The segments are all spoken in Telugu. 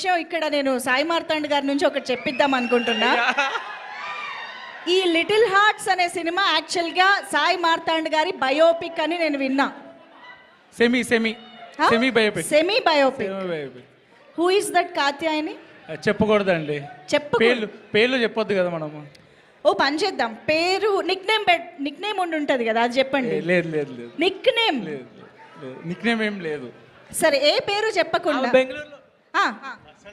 విషయం ఇక్కడ నేను సాయి మార్తాండ్ గారి నుంచి ఒకటి చెప్పిద్దాం అనుకుంటున్నా. ఈ లిటిల్ హార్ట్స్ అనే సినిమా యాక్చువల్గా సాయి మార్తాండ్ గారి బయోపిక్ అని నేను విన్నా. Semi biopic. Who is that Katyayani? చెప్పకూడదండి. పేర్లు చెప్పొద్దు కదా మనము. ఓ పని చేద్దాం, పేరు నిక్ నేమ్ ఉంటుంది కదా, అది చెప్పండి. లేదు నిక్ నేమ్ ఏం లేదు. సరే, ఏ పేరు చెప్పకుండా. బెంగళూరులో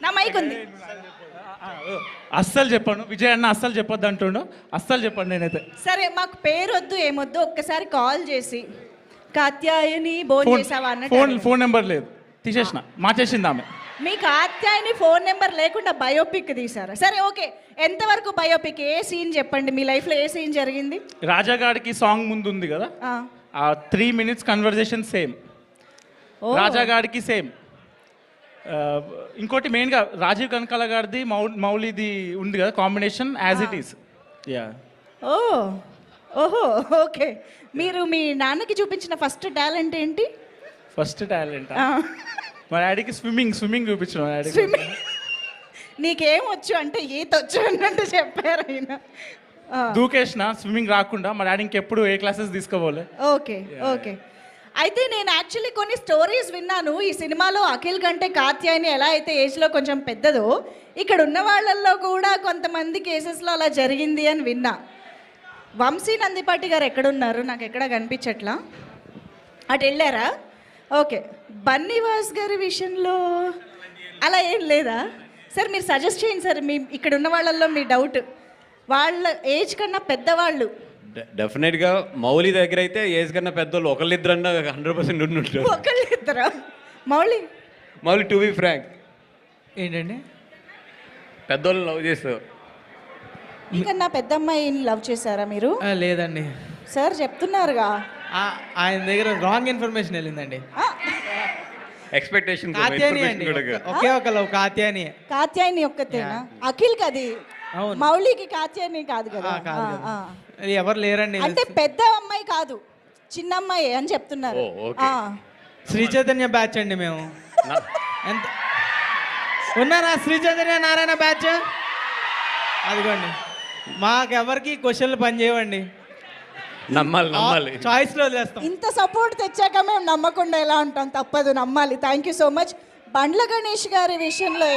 నా మైక్ ఉంది. అస్సలు చెప్పాను, విజయ్ అన్న అస్సలు చెప్పొద్దు అంటుండు. అస్సలు చెప్పండి నేనైతే. సరే, మాకు పేరు వద్దు ఏమొద్దు, ఒక్కసారి కాల్ చేసి కాత్యాయని భోజనం చేసావా అన్నట్టు. ఫోన్ నెంబర్ లేదు, తీసేసిన, మార్చేసింది ఆమె. మీ కాత్యాయని ఫోన్ నెంబర్ లేకుండా బయోపిక్ తీసారా? సరే ఓకే, ఎంతవరకు బయోపిక్? ఏ సీన్ చెప్పండి, మీ లైఫ్లో ఏ సీన్ జరిగింది? రాజాగాడికి సాంగ్ ముందు ఉంది కదా, ఆ 3 minutes కన్వర్జేషన్ సేమ్. రాజాగాడికి సేమ్. ఇంకోటి మెయిన్గా రాజీవ్ కనకాల గారిది మౌలిది ఉంది కదా, కాంబినేషన్ యాజ్ ఇట్ ఈస్. ఓహో ఓకే. మీరు మీ నాన్నకి చూపించిన ఫస్ట్ టాలెంట్ ఏంటి? ఫస్ట్ టాలెంట్ మా డాడీకి స్విమ్మింగ్ చూపించిన. స్విమ్మింగ్. నీకేం వచ్చు అంటే ఈత వచ్చు అన్నట్టు చెప్పారు ఆయన. దూకేసిన, స్విమ్మింగ్ రాకుండా. మా డాడీ ఇంకెప్పుడు ఏ క్లాసెస్ తీసుకోవాలి. ఓకే. అయితే నేను యాక్చువల్లీ కొన్ని స్టోరీస్ విన్నాను. ఈ సినిమాలో అఖిల్ కంటే కాత్యాయని ఎలా అయితే ఏజ్లో కొంచెం పెద్దదో, ఇక్కడ ఉన్న వాళ్ళల్లో కూడా కొంతమంది కేసెస్లో అలా జరిగింది అని విన్నా. వంశీ నందిపాటి గారు ఎక్కడున్నారు? నాకు ఎక్కడ కనిపించట్లా. అటు వెళ్ళారా? ఓకే. బన్నీవాస్ గారి విషయంలో అలా ఏం లేదా? సార్ మీరు సజెస్ట్ చేయండి సార్, మీ ఇక్కడ ఉన్న వాళ్ళల్లో మీ డౌట్. వాళ్ళ ఏజ్ కన్నా పెద్దవాళ్ళు. డెఫినెట్గా మౌలి దగ్గర అయితే ఏజ్ కన్నా పెద్దోళ్ళు ఒకళ్ళిద్దరన్నా 100% ఉండుంటారు. ఒకళ్ళిద్దరా? మౌలి టు బి ఫ్రాంక్ ఏంటండి, పెద్దోళ్ళు లవ్ చేస్తారు. ఇంకా నా పెద్ద అమ్మాయిని లవ్ చేశారా మీరు? లేదండి సార్, చెప్తున్నారుగా. ఆయన దగ్గర రాంగ్ ఇన్ఫర్మేషన్ వెళ్ళిందండి. ఎక్స్పెక్టేషన్ కాత్యాయని అండి, ఒకే ఒక లవ్ కాత్యాయని ఒక్కతేనా? అఖిల్ కది, మౌలికి కాత్యాయని కాదు కదా. ఎవరు లేరండి. అంటే పెద్ద అమ్మాయి కాదు, చిన్న అమ్మాయి అని చెప్తున్నారు. శ్రీ చైతన్య బ్యాచ్ అండి మేము. ఎంత ఉన్నారా శ్రీ చైతన్య నారాయణ బ్యాచ్? అదిగోండి, మాకెవరికి క్వశ్చన్లు పని చేయవండి. నమ్మాలి చాయిస్లో వదిలేస్తాం. ఇంత సపోర్ట్ తెచ్చాక మేము నమ్మకుండా ఎలా ఉంటాం? తప్పదు, నమ్మాలి. Thank you so much. Bandla Ganesh గారి విషయంలో